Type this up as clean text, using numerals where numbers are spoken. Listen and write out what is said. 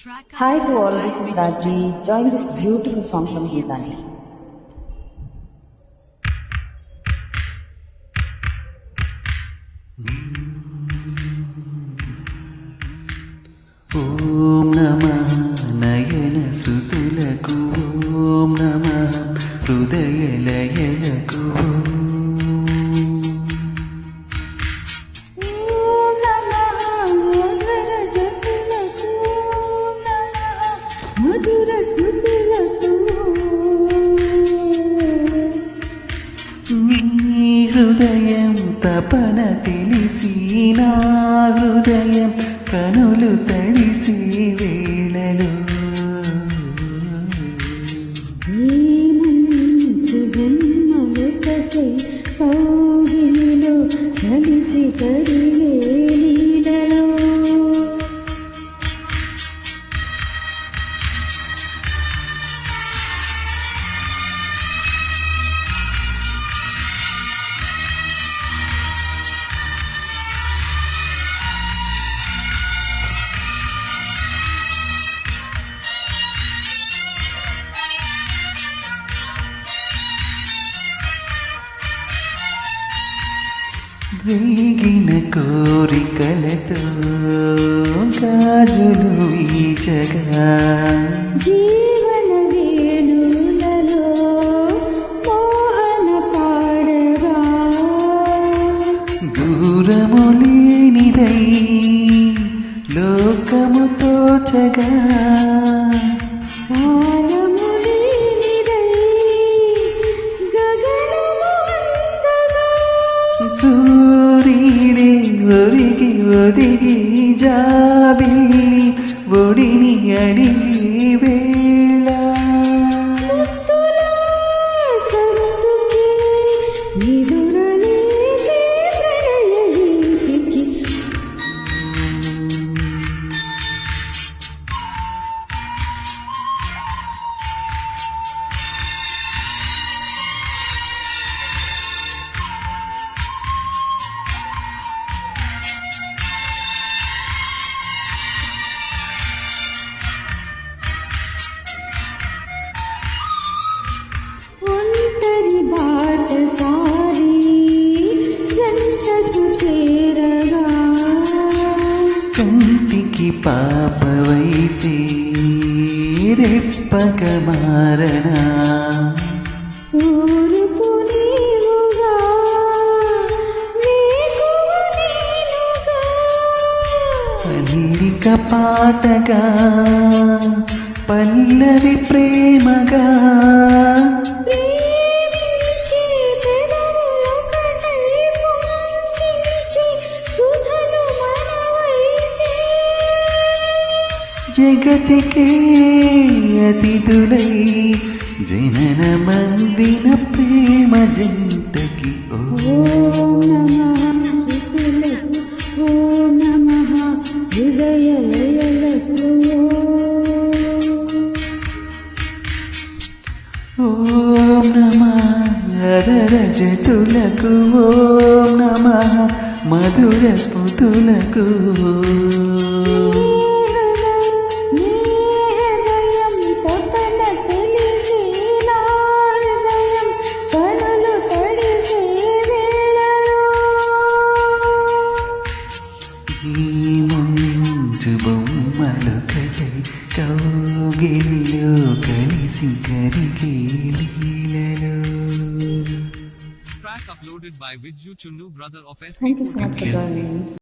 Hi to all, this is Raji. Join this beautiful song from Geetani. ఓం నమః నయన సుతులకు ఓం నమః హృదయ లయలకు నీ హృదయం తపన తెలిసి నా హృదయం కనులు తడిసి వేళలో కౌగిలిలో కలిసి కరిగే లీలలో రేగిన కోరికలతో గాజులు వీచగా జీవన వేణులలో మోహన పాడగా దూరము లేనిదై లోకము తోచగా కాలము లేనిదై గగనము అందగా సూర్యుడే ఒరిగి ఒదిగి జాబిల్లి ఒడిని అడిగి వేళ ముద్దుల సంతుకి నిదురలేని ప్రణయ గీతికి ఒంటరి బాటసారి జంటకు చేరగా కంటికి పాపవైతే రెప్పక మారనా తూర్పు నీవుగా వేకువ నేనుగా పల్లిక పాటగా పల్లవి ప్రేమగా ప్రేమించి పెదవులొకటై పొంగించి సుధలు మనవైతే జగతికే అతిథులై జనన మందిన ప్రేమ జంటకి ఓం నమః శృతులకు ఓం నమః హృదయ లయలకు ఓం నమః అదర జతులకు ఓం నమః మధుర స్మృతులకు హృదయం తపన తెలిసి నా హృదయం కనులు తడిసే వేళలో ఈ మంచు బొమ్మలొకటై కౌగిలిలో కలిసి కరిగే లీలలో Track uploaded by Vidju Chunnu, brother of S. Thank you so much for joining.